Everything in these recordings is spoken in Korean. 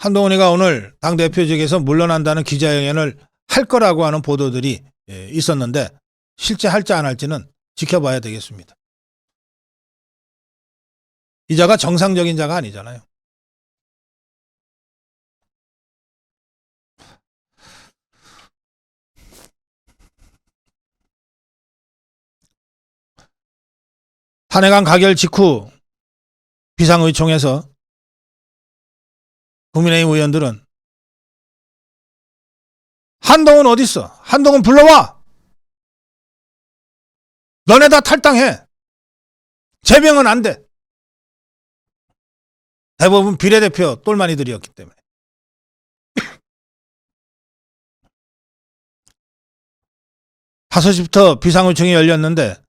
한동훈이가 오늘 당대표직에서 물러난다는 기자회견을 할 거라고 하는 보도들이 있었는데 실제 할지 안 할지는 지켜봐야 되겠습니다. 이 자가 정상적인 자가 아니잖아요. 탄핵안 가결 직후 비상의총에서 국민의힘 의원들은 한동훈 어딨어? 한동훈 불러와! 너네 다 탈당해! 제명은 안 돼! 대부분 비례대표 똘마니들이었기 때문에. 5시부터 비상의총이 열렸는데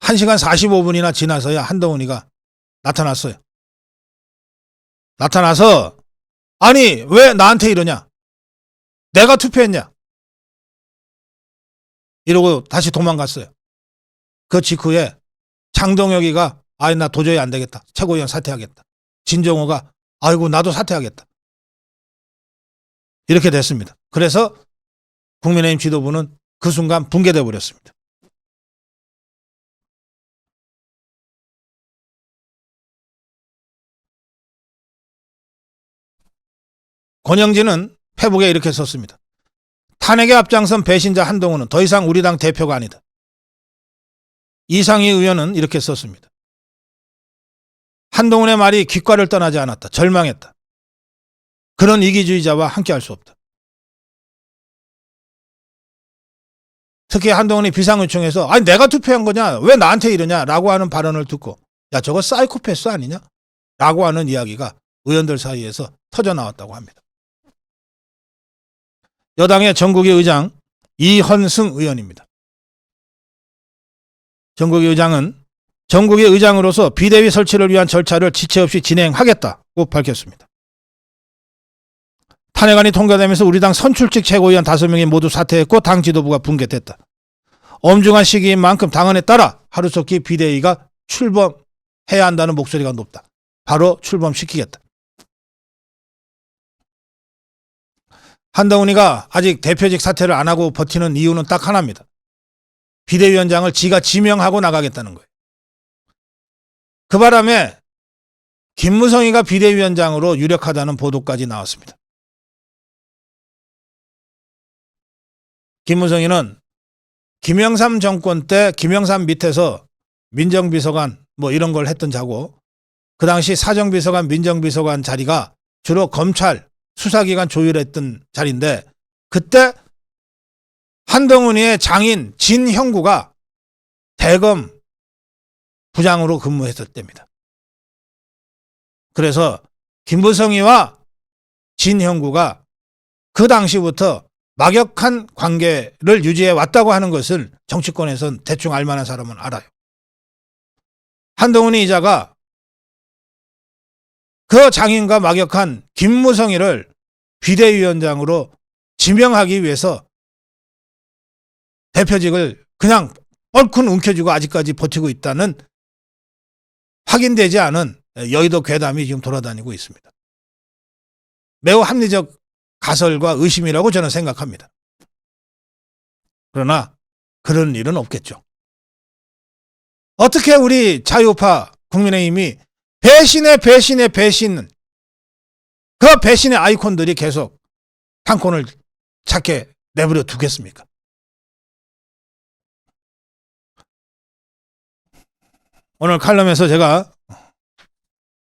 1시간 45분이나 지나서야 한동훈이가 나타났어요. 나타나서 아니 왜 나한테 이러냐? 내가 투표했냐? 이러고 다시 도망갔어요. 그 직후에 장동혁이가 아이 나 도저히 안 되겠다. 최고위원 사퇴하겠다. 진정호가 아이고 나도 사퇴하겠다. 이렇게 됐습니다. 그래서 국민의힘 지도부는 그 순간 붕괴돼 버렸습니다. 권영진은 페북에 이렇게 썼습니다. 탄핵에 앞장선 배신자 한동훈은 더 이상 우리 당 대표가 아니다. 이상희 의원은 이렇게 썼습니다. 한동훈의 말이 귓가를 떠나지 않았다. 절망했다. 그런 이기주의자와 함께할 수 없다. 특히 한동훈이 비상의총에서 아니 내가 투표한 거냐? 왜 나한테 이러냐? 라고 하는 발언을 듣고 야 저거 사이코패스 아니냐? 라고 하는 이야기가 의원들 사이에서 터져 나왔다고 합니다. 여당의 전국위 의장 이헌승 의원입니다. 전국위 의장은 전국위 의장으로서 비대위 설치를 위한 절차를 지체 없이 진행하겠다고 밝혔습니다. 탄핵안이 통과되면서 우리 당 선출직 최고위원 5명이 모두 사퇴했고 당 지도부가 붕괴됐다. 엄중한 시기인 만큼 당헌에 따라 하루속히 비대위가 출범해야 한다는 목소리가 높다. 바로 출범시키겠다. 한동훈이가 아직 대표직 사퇴를 안 하고 버티는 이유는 딱 하나입니다. 비대위원장을 지가 지명하고 나가겠다는 거예요. 그 바람에 김무성이가 비대위원장으로 유력하다는 보도까지 나왔습니다. 김무성이는 김영삼 정권 때 김영삼 밑에서 민정비서관 뭐 이런 걸 했던 자고 그 당시 사정비서관 민정비서관 자리가 주로 검찰 수사기관 조율했던 자리인데 그때 한동훈이의 장인 진형구가 대검 부장으로 근무했을 때입니다. 그래서 김무성이와 진형구가 그 당시부터 막역한 관계를 유지해 왔다고 하는 것을 정치권에선 대충 알만한 사람은 알아요. 한동훈이 이자가 그 장인과 막역한 김무성이를 비대위원장으로 지명하기 위해서 대표직을 그냥 뻘큰 움켜쥐고 아직까지 버티고 있다는 확인되지 않은 여의도 괴담이 지금 돌아다니고 있습니다. 매우 합리적 가설과 의심이라고 저는 생각합니다. 그러나 그런 일은 없겠죠. 어떻게 우리 자유파 국민의힘이 배신의 배신 그 배신의 아이콘들이 계속 판콘을 찾게 내버려 두겠습니까? 오늘 칼럼에서 제가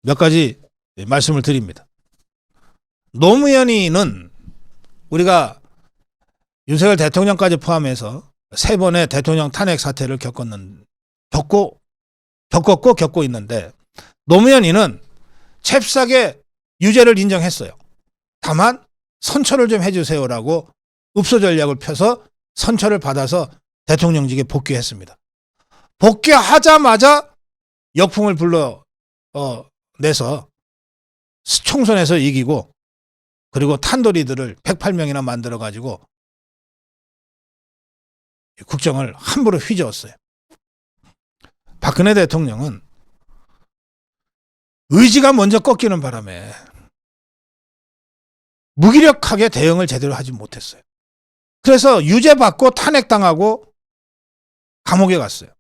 몇 가지 말씀을 드립니다. 노무현이는 우리가 윤석열 대통령까지 포함해서 3번의 대통령 탄핵 사태를 겪었고 있는데 노무현이는 잽싸게 유죄를 인정했어요. 다만 선처를 좀 해주세요라고 읍소 전략을 펴서 선처를 받아서 대통령직에 복귀했습니다. 복귀하자마자 역풍을 불러내서 총선에서 이기고 그리고 탄도리들을 108명이나 만들어가지고 국정을 함부로 휘저었어요. 박근혜 대통령은 의지가 먼저 꺾이는 바람에 무기력하게 대응을 제대로 하지 못했어요. 그래서 유죄받고 탄핵당하고 감옥에 갔어요.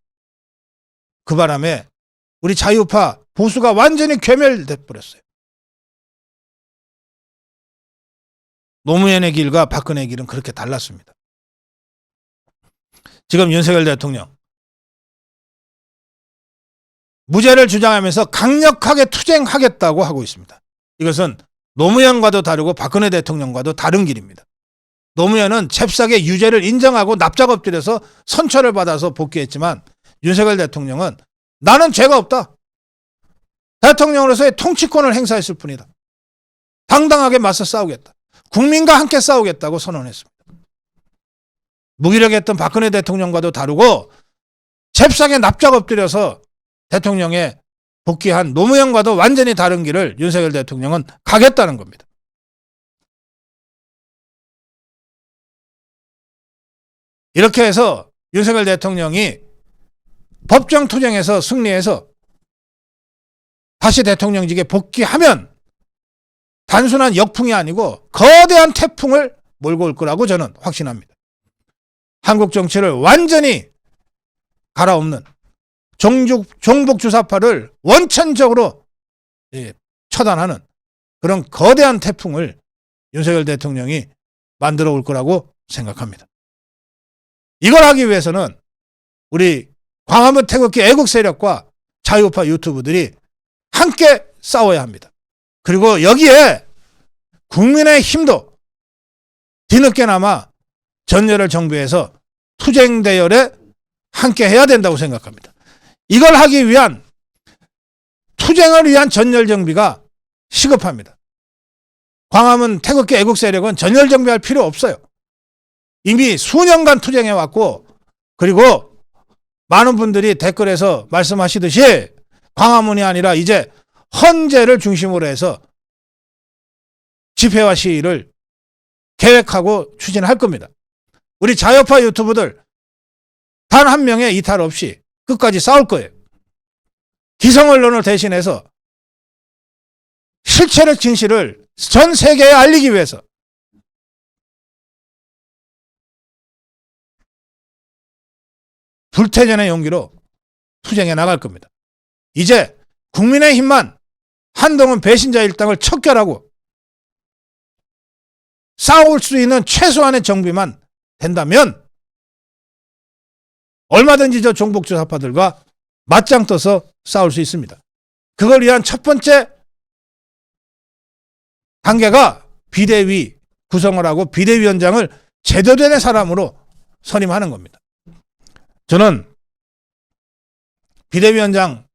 그 바람에 우리 자유파 보수가 완전히 괴멸돼 버렸어요. 노무현의 길과 박근혜의 길은 그렇게 달랐습니다. 지금 윤석열 대통령 무죄를 주장하면서 강력하게 투쟁하겠다고 하고 있습니다. 이것은 노무현과도 다르고 박근혜 대통령과도 다른 길입니다. 노무현은 잽싸게 유죄를 인정하고 납작 엎드려서 선처를 받아서 복귀했지만 윤석열 대통령은 나는 죄가 없다. 대통령으로서의 통치권을 행사했을 뿐이다. 당당하게 맞서 싸우겠다. 국민과 함께 싸우겠다고 선언했습니다. 무기력했던 박근혜 대통령과도 다르고 잽싸게 납작 엎드려서 대통령에 복귀한 노무현과도 완전히 다른 길을 윤석열 대통령은 가겠다는 겁니다. 이렇게 해서 윤석열 대통령이 법정 투쟁에서 승리해서 다시 대통령직에 복귀하면 단순한 역풍이 아니고 거대한 태풍을 몰고 올 거라고 저는 확신합니다. 한국 정치를 완전히 갈아엎는 종북주사파를 원천적으로 처단하는 그런 거대한 태풍을 윤석열 대통령이 만들어 올 거라고 생각합니다. 이걸 하기 위해서는 우리 광화문 태극기 애국 세력과 자유파 유튜브들이 함께 싸워야 합니다. 그리고 여기에 국민의힘도 뒤늦게나마 전열을 정비해서 투쟁 대열에 함께 해야 된다고 생각합니다. 이걸 하기 위한 투쟁을 위한 전열 정비가 시급합니다. 광화문 태극기 애국 세력은 전열 정비할 필요 없어요. 이미 수년간 투쟁해왔고, 그리고 많은 분들이 댓글에서 말씀하시듯이 광화문이 아니라 이제 헌재를 중심으로 해서 집회와 시위를 계획하고 추진할 겁니다. 우리 자유파 유튜브들 단 한 명의 이탈 없이 끝까지 싸울 거예요. 기성 언론을 대신해서 실체적 진실을 전 세계에 알리기 위해서 불태전의 용기로 투쟁해 나갈 겁니다. 이제 국민의힘만 한동훈 배신자 일당을 척결하고 싸울 수 있는 최소한의 정비만 된다면 얼마든지 저 종북주사파들과 맞짱 떠서 싸울 수 있습니다. 그걸 위한 첫 번째 단계가 비대위 구성을 하고 비대위원장을 제대로 된 사람으로 선임하는 겁니다. 저는 비대위원장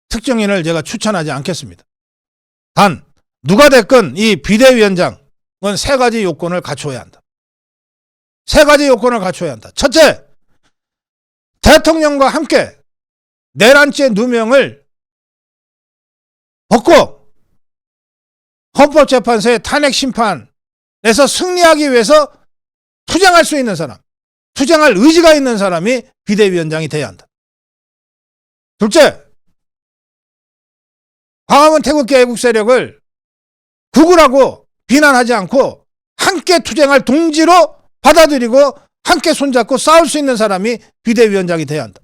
특정인을 제가 추천하지 않겠습니다. 단 누가 됐건 이 비대위원장은 세 가지 요건을 갖춰야 한다. 세 가지 요건을 갖춰야 한다. 첫째, 대통령과 함께 내란죄 누명을 벗고 헌법재판소의 탄핵 심판에서 승리하기 위해서 투쟁할 수 있는 사람, 투쟁할 의지가 있는 사람이 비대위원장이 돼야 한다. 둘째, 광화문 태극기 애국 세력을 구글하고 비난하지 않고 함께 투쟁할 동지로 받아들이고 함께 손잡고 싸울 수 있는 사람이 비대위원장이 돼야 한다.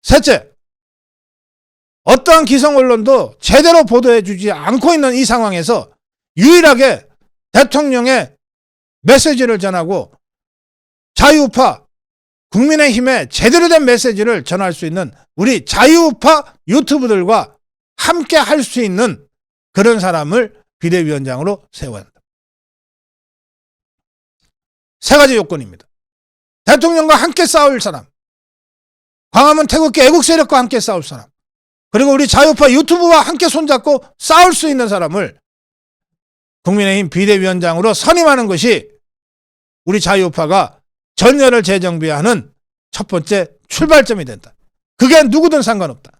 셋째, 어떠한 기성 언론도 제대로 보도해주지 않고 있는 이 상황에서 유일하게 대통령의 메시지를 전하고 자유우파 국민의힘의 제대로 된 메시지를 전할 수 있는 우리 자유우파 유튜브들과 함께 할 수 있는 그런 사람을 비대위원장으로 세워야 한다. 세 가지 요건입니다. 대통령과 함께 싸울 사람, 광화문 태극기 애국 세력과 함께 싸울 사람, 그리고 우리 자유파 유튜브와 함께 손잡고 싸울 수 있는 사람을 국민의힘 비대위원장으로 선임하는 것이 우리 자유파가 전열을 재정비하는 첫 번째 출발점이 된다. 그게 누구든 상관없다.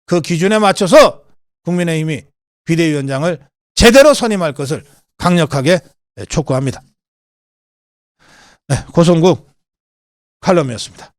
그 기준에 맞춰서 국민의힘이 비대위원장을 제대로 선임할 것을 강력하게 촉구합니다. 네, 고성국 칼럼이었습니다.